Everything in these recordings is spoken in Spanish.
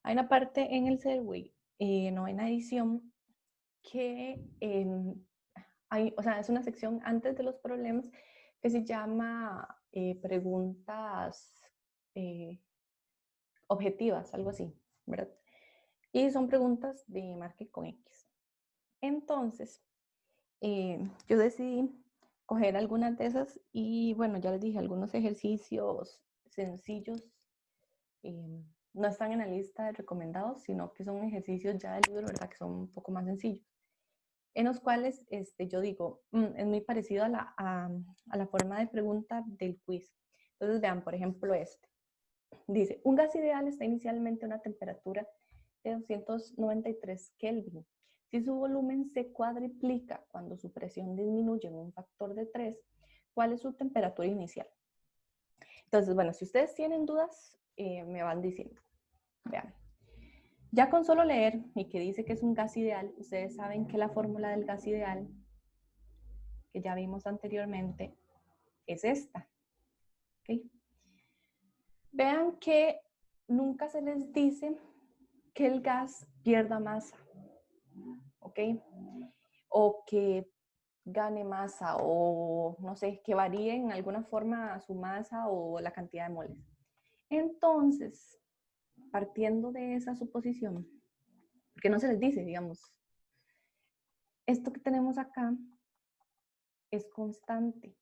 Hay una parte en el Segway, novena edición, que o sea, es una sección antes de los problemas que se llama preguntas objetivas, algo así, ¿verdad? Y son preguntas de marque con X. Entonces, yo decidí coger algunas de esas y bueno, ya les dije, algunos ejercicios sencillos no están en la lista de recomendados, sino que son ejercicios ya del libro, ¿verdad? Que son un poco más sencillos, en los cuales yo digo, es muy parecido a la forma de pregunta del quiz. Entonces vean, por ejemplo, dice, un gas ideal está inicialmente a una temperatura de 293 Kelvin. Si su volumen se cuadriplica cuando su presión disminuye en un factor de 3, ¿cuál es su temperatura inicial? Entonces, bueno, si ustedes tienen dudas, me van diciendo. Vean. Ya con solo leer y que dice que es un gas ideal, ustedes saben que la fórmula del gas ideal, que ya vimos anteriormente, es esta. ¿Okay? Vean que nunca se les dice que el gas pierda masa, ¿ok? O que gane masa, o no sé, que varíe en alguna forma su masa o la cantidad de moles. Entonces, partiendo de esa suposición, porque no se les dice, digamos, esto que tenemos acá es constante,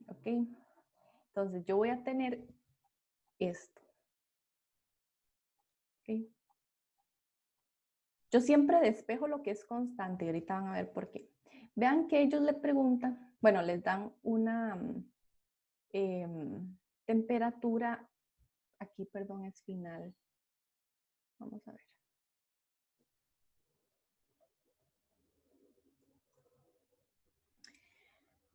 ¿ok? Entonces yo voy a tener esto, ¿ok? Yo siempre despejo lo que es constante y ahorita van a ver por qué. Vean que ellos le preguntan, bueno, les dan una temperatura, aquí perdón es final, vamos a ver.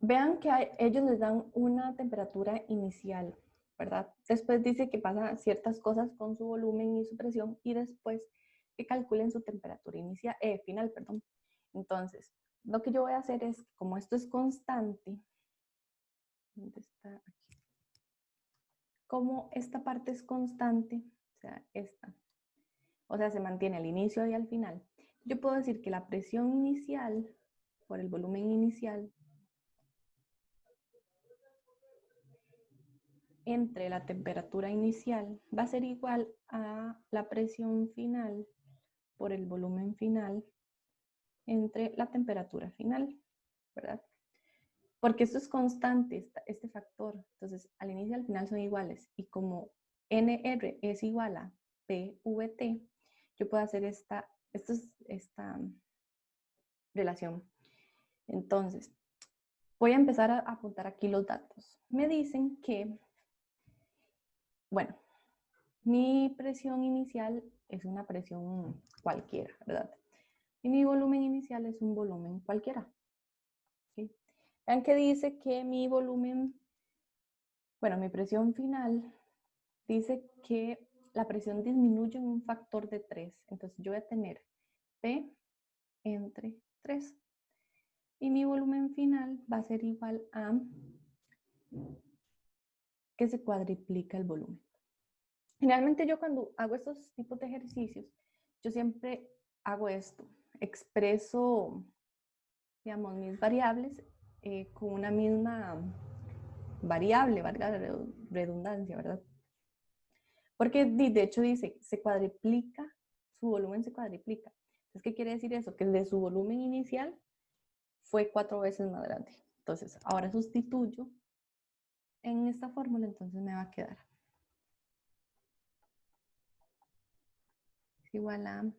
Vean que ellos les dan una temperatura inicial, ¿verdad? Después dice que pasan ciertas cosas con su volumen y su presión y después que calculen su temperatura inicial, final, perdón. Entonces, lo que yo voy a hacer es, como esto es constante, ¿dónde está? Aquí. Como esta parte es constante, o sea, esta, o sea, se mantiene al inicio y al final, yo puedo decir que la presión inicial por el volumen inicial entre la temperatura inicial va a ser igual a la presión final por el volumen final entre la temperatura final, ¿verdad? Porque esto es constante, este factor. Entonces, al inicio y al final son iguales. Y como NR es igual a PVT, yo puedo hacer esta relación. Entonces, voy a empezar a apuntar aquí los datos. Me dicen que, bueno, mi presión inicial es una presión cualquiera, ¿verdad? Y mi volumen inicial es un volumen cualquiera. ¿Sí? Vean que dice que mi volumen, bueno, mi presión final, dice que la presión disminuye en un factor de 3. Entonces yo voy a tener P entre 3. Y mi volumen final va a ser igual a que se cuadriplica el volumen. Generalmente yo cuando hago estos tipos de ejercicios, yo siempre hago esto, expreso, digamos, mis variables con una misma variable, valga la redundancia, ¿verdad? Porque de hecho dice, se cuadriplica, su volumen se cuadriplica. Entonces, ¿qué quiere decir eso? Que de su volumen inicial fue 4 veces más grande. Entonces, ahora sustituyo en esta fórmula, entonces me va a quedar igual a,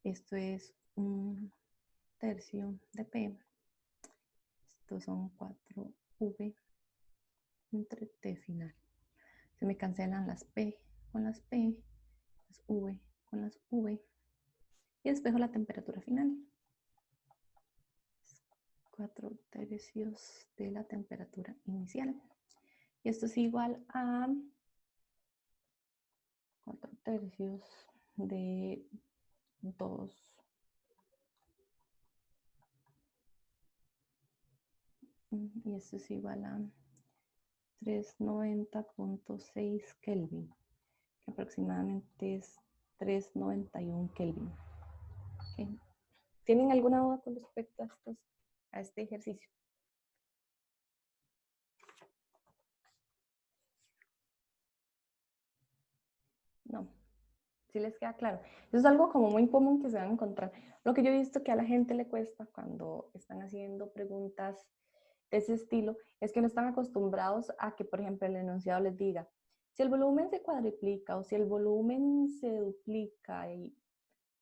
esto es un tercio de P, estos son 4V entre T final. Se me cancelan las P con las P, las V con las V, y despejo la temperatura final. 4 tercios de la temperatura inicial. Y esto es igual a 4 tercios de 2. Y esto es igual a 390.6 Kelvin, aproximadamente es 391 Kelvin. Okay. ¿Tienen alguna duda con respecto a este ejercicio? No, si les queda claro. Eso es algo como muy común que se van a encontrar. Lo que yo he visto que a la gente le cuesta cuando están haciendo preguntas de ese estilo es que no están acostumbrados a que, por ejemplo, el enunciado les diga, si el volumen se cuadriplica o si el volumen se duplica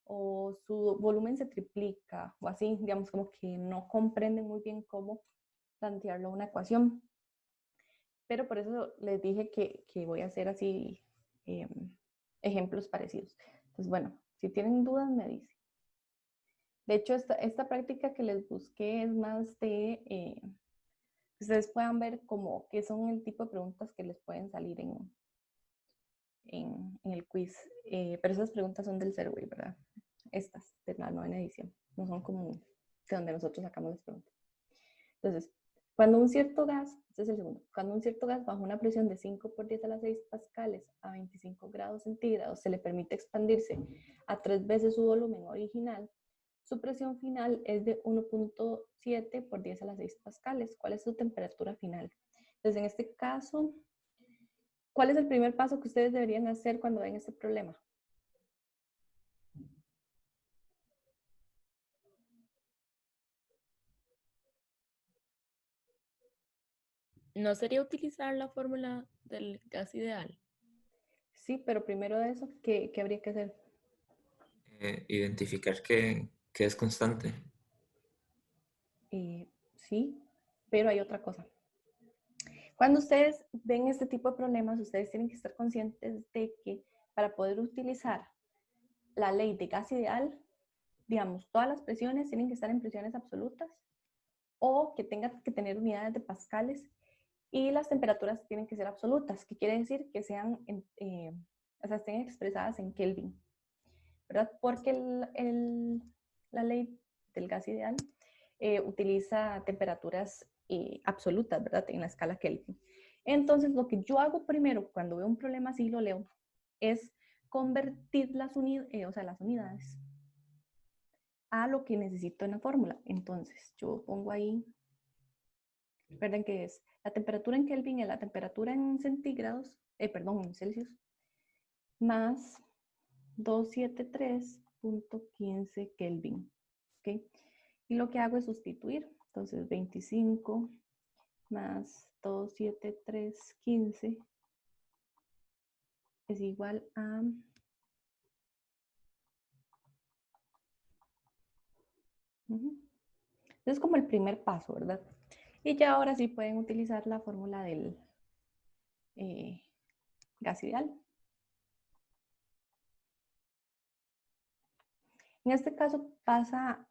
o su volumen se triplica o así, digamos, como que no comprenden muy bien cómo plantearlo una ecuación. Pero por eso les dije que voy a hacer así ejemplos parecidos. Entonces, bueno, si tienen dudas me dicen. De hecho, esta práctica que les busqué es más de que ustedes puedan ver como qué son el tipo de preguntas que les pueden salir en el quiz. Pero esas preguntas son del Survey, ¿verdad? Estas, de la 9ª edición. No son como de donde nosotros sacamos las preguntas. Entonces, cuando un cierto gas, este es el segundo, cuando un cierto gas bajo una presión de 5 por 10 a la 6 pascales a 25 grados centígrados se le permite expandirse a 3 veces su volumen original, su presión final es de 1.7 por 10 a la 6 pascales. ¿Cuál es su temperatura final? Entonces, en este caso, ¿cuál es el primer paso que ustedes deberían hacer cuando ven este problema? ¿No sería utilizar la fórmula del gas ideal? Sí, pero primero de eso, ¿qué habría que hacer? Identificar que es constante. Sí, pero hay otra cosa. Cuando ustedes ven este tipo de problemas, ustedes tienen que estar conscientes de que para poder utilizar la ley de gas ideal, digamos, todas las presiones tienen que estar en presiones absolutas o que tengan que tener unidades de pascales y las temperaturas tienen que ser absolutas, que quiere decir que sean, o sea, estén expresadas en Kelvin, ¿verdad? Porque la ley del gas ideal utiliza temperaturas absolutas, ¿verdad? En la escala Kelvin. Entonces, lo que yo hago primero cuando veo un problema así, lo leo, es convertir las unidades a lo que necesito en la fórmula. Entonces, yo pongo ahí, recuerden que es la temperatura en Kelvin es la temperatura en centígrados, perdón, en Celsius, más 273.15 Kelvin. ¿Ok? Y lo que hago es sustituir. Entonces, 25 más 273.15 es igual a... Es como el primer paso, ¿verdad? Y ya ahora sí pueden utilizar la fórmula del gas ideal. En este caso pasa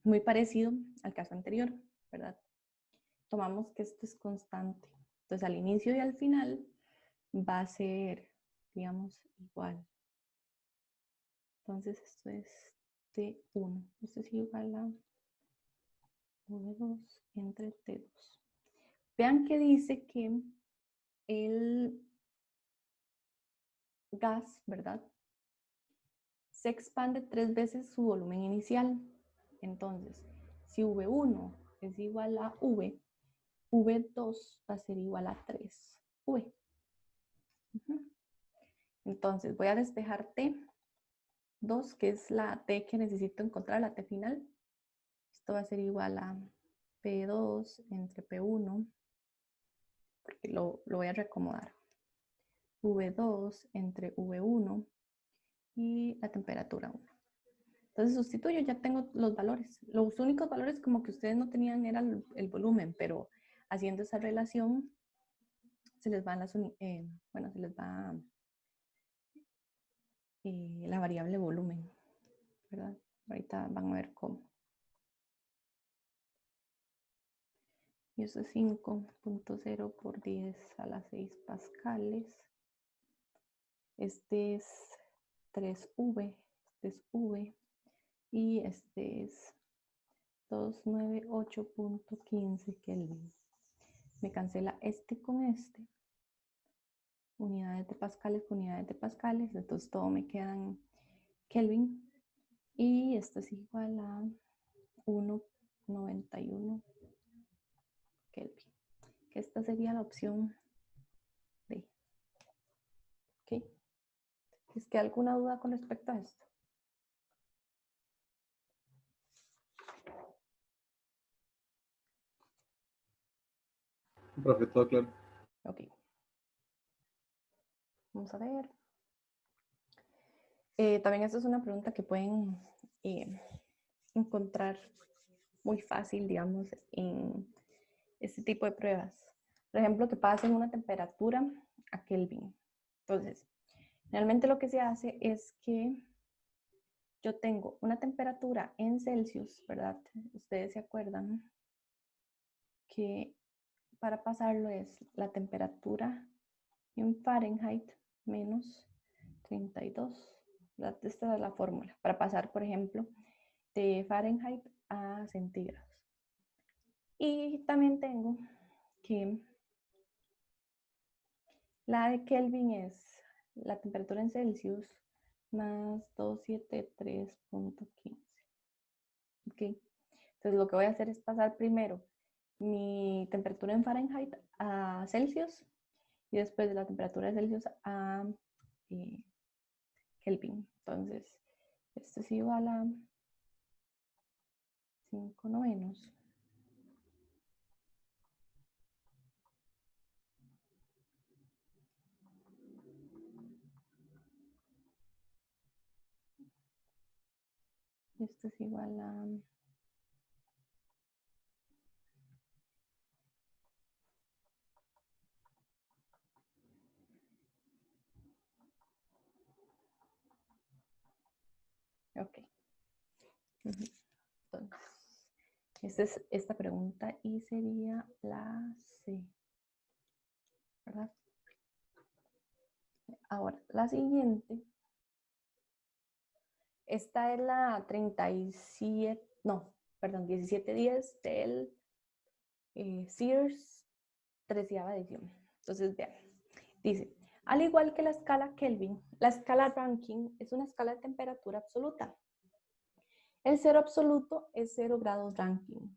muy parecido al caso anterior, ¿verdad? Tomamos que esto es constante. Entonces, al inicio y al final va a ser, digamos, igual. Entonces, esto es T1. Esto es igual a V2 entre T2. Vean que dice que el gas, ¿verdad? Se expande 3 veces su volumen inicial. Entonces, si V1 es igual a V, V2 va a ser igual a 3V. Entonces, voy a despejar T2, que es la T que necesito encontrar, la T final. Esto va a ser igual a P2 entre P1, porque lo voy a reacomodar. V2 entre V1 y la temperatura 1. Entonces sustituyo, ya tengo los valores. Los únicos valores como que ustedes no tenían era el volumen, pero haciendo esa relación se les van bueno, se les va la variable volumen, ¿verdad? Ahorita van a ver cómo. Y eso es 5.0 por 10 a la 6 pascales. Este es 3V, este es V, y este es 298.15 Kelvin. Me cancela este con este. unidades de pascales con unidades de pascales, entonces todo me queda en Kelvin. Y esto es igual a 1,91 Kelvin. Que esta sería la opción D. ¿Ok? ¿Es que alguna duda con respecto a esto? Profe, todo claro. Ok. Vamos a ver. También esta es una pregunta que pueden encontrar muy fácil, digamos, en este tipo de pruebas. Por ejemplo, que pasen una temperatura a Kelvin. Entonces, realmente lo que se hace es que yo tengo una temperatura en Celsius, ¿verdad? Ustedes se acuerdan que para pasarlo es la temperatura en Fahrenheit menos 32. ¿Verdad? Esta es la fórmula para pasar, por ejemplo, de Fahrenheit a centígrados. Y también tengo que la de Kelvin es la temperatura en Celsius más 273.15. ¿Ok? Entonces lo que voy a hacer es pasar primero mi temperatura en Fahrenheit a Celsius y después de la temperatura de Celsius a Kelvin. Entonces, esto es igual a 5 novenos. Esto es igual a ok. Entonces, esta es esta pregunta y sería la C, ¿verdad? Ahora, la siguiente. Esta es la 37, no, perdón, 1710 del Sears 13ª edición. Entonces, vean, dice, al igual que la escala Kelvin, la escala Rankine es una escala de temperatura absoluta. El cero absoluto es 0 grados Rankine.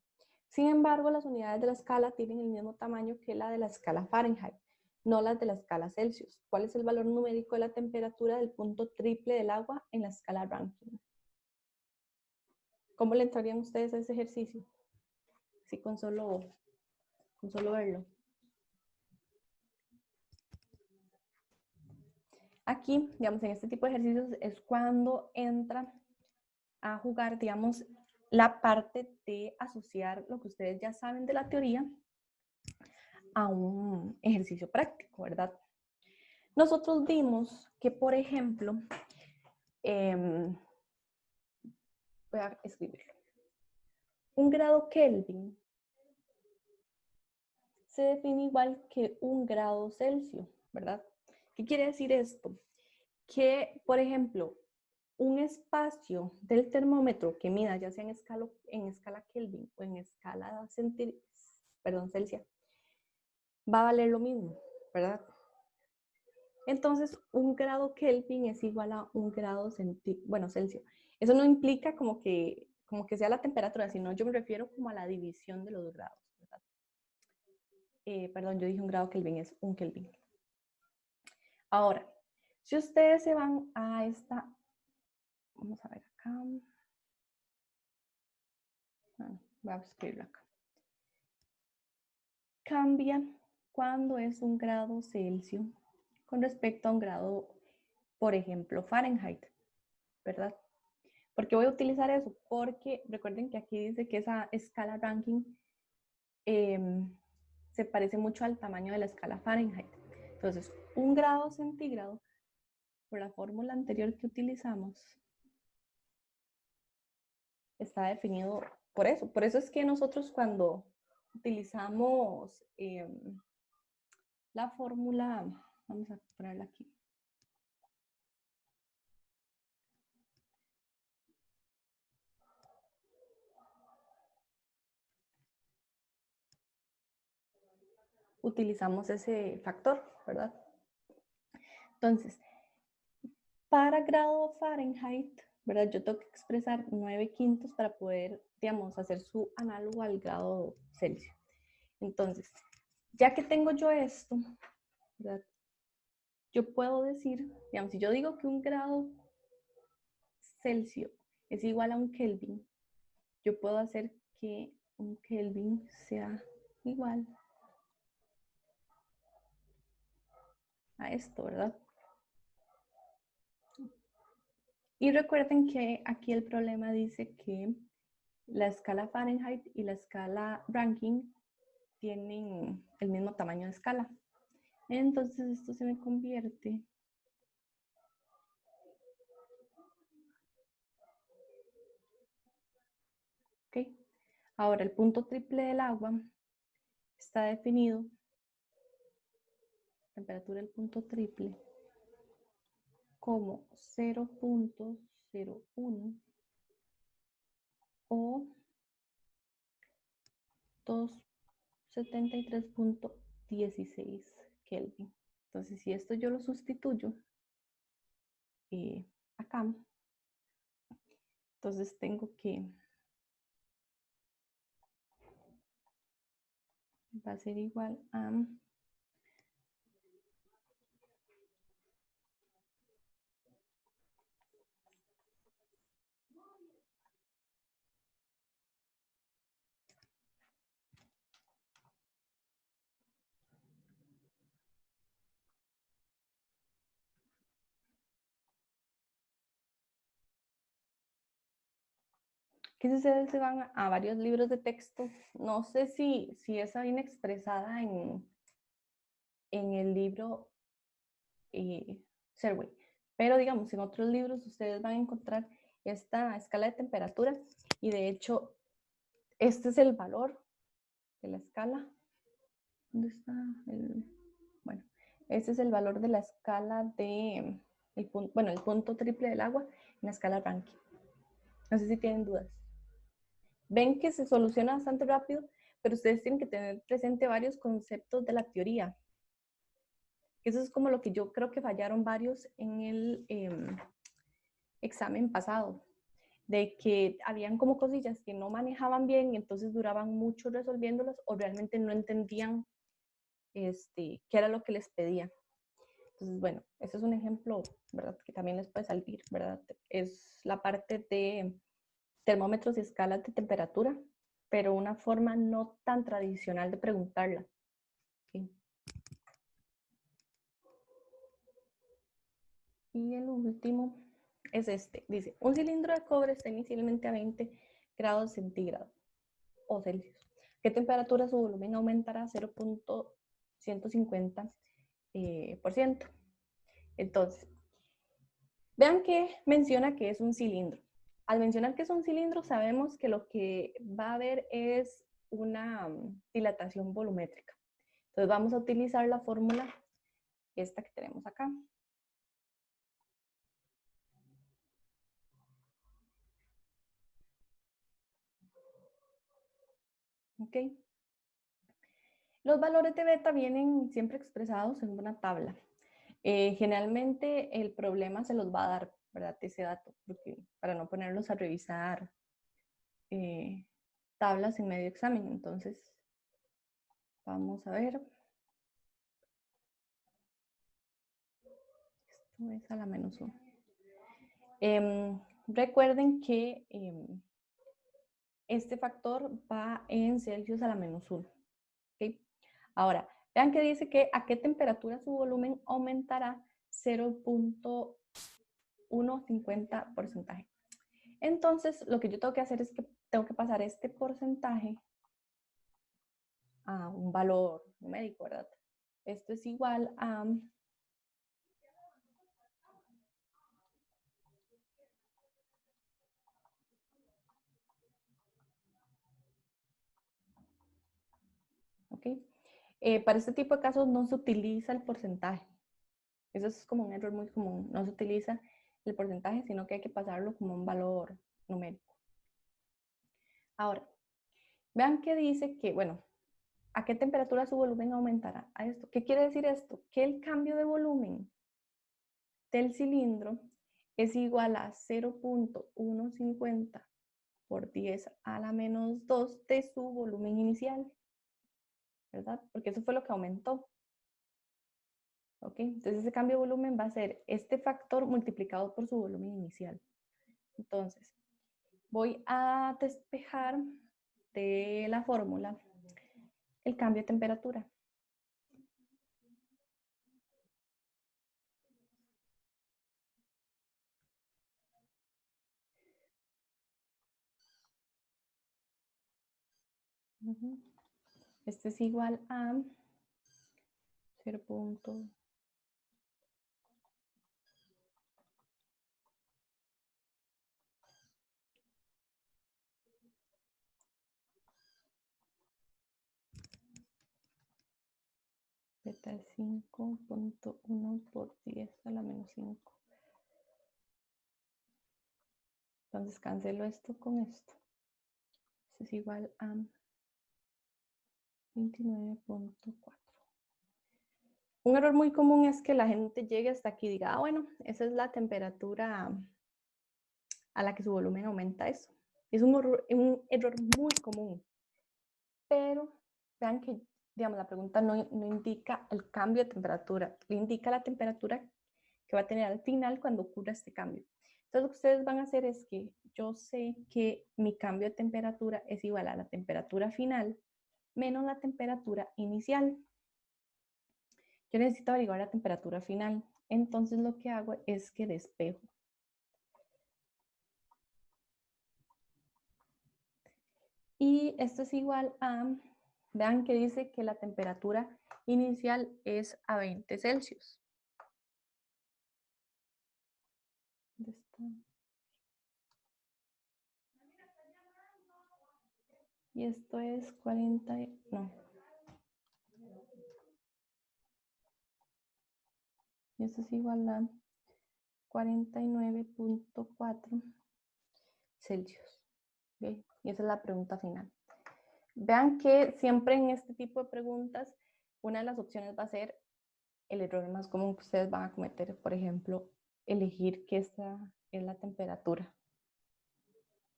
Sin embargo, las unidades de la escala tienen el mismo tamaño que la de la escala Fahrenheit, no las de la escala Celsius. ¿Cuál es el valor numérico de la temperatura del punto triple del agua en la escala Rankine? ¿Cómo le entrarían ustedes a ese ejercicio? Sí, con solo verlo. Aquí, digamos, en este tipo de ejercicios es cuando entra a jugar, digamos, la parte de asociar lo que ustedes ya saben de la teoría a un ejercicio práctico, ¿verdad? Nosotros vimos que, por ejemplo, voy a escribirlo. Un grado Kelvin se define igual que un grado Celsius, ¿verdad? ¿Qué quiere decir esto? Que, por ejemplo, un espacio del termómetro que mida ya sea en escala Kelvin o en escala Celsius, va a valer lo mismo, ¿verdad? Entonces, un grado Kelvin es igual a un grado Celsius. Eso no implica como que sea la temperatura, sino yo me refiero como a la división de los grados, ¿verdad? Perdón, yo dije un grado Kelvin, es un Kelvin. Ahora, si ustedes se van a esta, vamos a ver acá. Voy a escribirlo acá. Cambia cuando es un grado Celsius con respecto a un grado, por ejemplo, Fahrenheit, ¿verdad? ¿Por qué voy a utilizar eso? Porque recuerden que aquí dice que esa escala Rankine se parece mucho al tamaño de la escala Fahrenheit. Entonces, un grado centígrado, por la fórmula anterior que utilizamos, está definido por eso. Por eso es que nosotros cuando utilizamos la fórmula, vamos a ponerla aquí. Utilizamos ese factor, ¿verdad? Entonces, para grado Fahrenheit, ¿verdad? Yo tengo que expresar 9/5 para poder, digamos, hacer su análogo al grado Celsius. Entonces, ya que tengo yo esto, ¿verdad? Yo puedo decir, digamos, si yo digo que un grado Celsius es igual a un Kelvin, yo puedo hacer que un Kelvin sea igual a esto, ¿verdad? Y recuerden que aquí el problema dice que la escala Fahrenheit y la escala Rankine tienen el mismo tamaño de escala. Entonces esto se me convierte ¿ok? Ahora el punto triple del agua está definido, temperatura del punto triple, como 0.01 o 273.16 Kelvin. Entonces, si esto yo lo sustituyo acá, entonces tengo que, va a ser igual a que si ustedes se van a varios libros de texto, no sé si esa viene expresada en el libro Serway, pero digamos, en otros libros ustedes van a encontrar esta escala de temperatura y de hecho, este es el valor de la escala. ¿Dónde está el? Bueno, este es el valor de la escala de, el punto triple del agua en la escala Rankine. No sé si tienen dudas. Ven que se soluciona bastante rápido, pero ustedes tienen que tener presente varios conceptos de la teoría. Eso es como lo que yo creo que fallaron varios en el examen pasado, de que habían como cosillas que no manejaban bien y entonces duraban mucho resolviéndolas o realmente no entendían qué era lo que les pedía. Entonces, bueno, ese es un ejemplo, ¿verdad? Que también les puede salir, ¿verdad? Es la parte de termómetros y escalas de temperatura, pero una forma no tan tradicional de preguntarla. ¿Sí? Y el último es este. Dice, un cilindro de cobre está inicialmente a 20 grados centígrados o Celsius. ¿Qué temperatura su volumen aumentará a 0.150%? Entonces, vean que menciona que es un cilindro. Al mencionar que es un cilindro, sabemos que lo que va a haber es una dilatación volumétrica. Entonces vamos a utilizar la fórmula esta que tenemos acá. ¿Ok? Los valores de beta vienen siempre expresados en una tabla. Generalmente el problema se los va a dar, ¿verdad? Ese dato, porque para no ponerlos a revisar tablas en medio examen. Entonces, vamos a ver. Esto es a la menos 1. Recuerden que este factor va en Celsius a la menos 1. ¿Okay? Ahora, vean que dice que a qué temperatura su volumen aumentará 0.150%. Entonces, lo que yo tengo que hacer es que tengo que pasar este porcentaje a un valor numérico, ¿verdad? Esto es igual a ¿ok? Para este tipo de casos no se utiliza el porcentaje. Eso es como un error muy común. No se utiliza el porcentaje, sino que hay que pasarlo como un valor numérico. Ahora, vean que dice que, bueno, ¿a qué temperatura su volumen aumentará? A esto. ¿Qué quiere decir esto? Que el cambio de volumen del cilindro es igual a 0.150 por 10 a la menos 2 de su volumen inicial, ¿verdad? Porque eso fue lo que aumentó. ¿Ok? Entonces ese cambio de volumen va a ser este factor multiplicado por su volumen inicial. Entonces, voy a despejar de la fórmula el cambio de temperatura. Este es igual a 0. Beta es 5.1 por 10 a la menos 5. Entonces cancelo esto con esto. Esto es igual a 29.4. Un error muy común es que la gente llegue hasta aquí y diga, ah, bueno, esa es la temperatura a la que su volumen aumenta eso. Es un error muy común. Pero vean que, digamos, la pregunta no indica el cambio de temperatura, le indica la temperatura que va a tener al final cuando ocurra este cambio. Entonces lo que ustedes van a hacer es que yo sé que mi cambio de temperatura es igual a la temperatura final menos la temperatura inicial. Yo necesito averiguar la temperatura final. Entonces lo que hago es que despejo. Y esto es igual a, vean que dice que la temperatura inicial es a 20 Celsius. ¿Dónde está? Y esto es 40, no. Y esto es igual a 49.4 Celsius. ¿Okay? Y esa es la pregunta final. Vean que siempre en este tipo de preguntas, una de las opciones va a ser el error más común que ustedes van a cometer, por ejemplo, elegir que esta es la temperatura.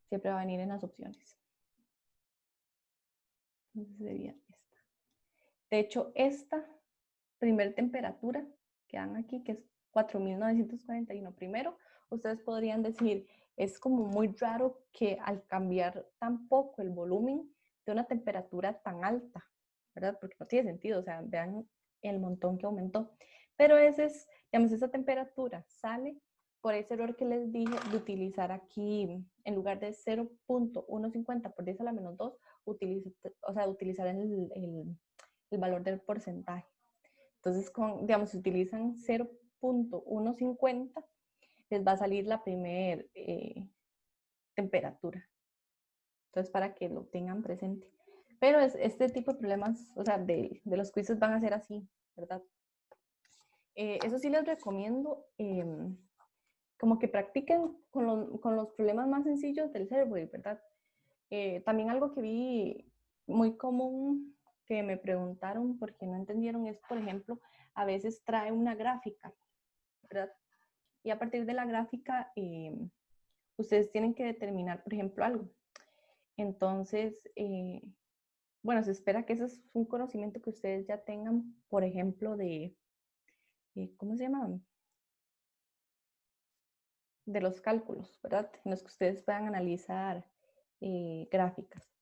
Siempre va a venir en las opciones. Entonces sería esta. De hecho, esta primera temperatura que dan aquí, que es 4.941 primero, ustedes podrían decir, es como muy raro que al cambiar tan poco el volumen de una temperatura tan alta, ¿verdad? Porque no tiene sentido, o sea, vean el montón que aumentó. Pero ese es, digamos, esa temperatura sale por ese error que les dije de utilizar aquí, en lugar de 0.150 por 10 a la menos 2, utilizar el valor del porcentaje. Entonces, digamos, si utilizan 0.150, les va a salir la primera temperatura. Entonces, para que lo tengan presente. Pero este tipo de problemas, o sea, de los quizzes van a ser así, ¿verdad? Eso sí les recomiendo, como que practiquen con los problemas más sencillos del Survey, ¿verdad? También algo que vi muy común que me preguntaron porque no entendieron es, por ejemplo, a veces trae una gráfica, ¿verdad? Y a partir de la gráfica, ustedes tienen que determinar, por ejemplo, algo. Entonces, bueno, se espera que ese es un conocimiento que ustedes ya tengan, por ejemplo, ¿cómo se llama? De los cálculos, ¿verdad? En los que ustedes puedan analizar gráficas.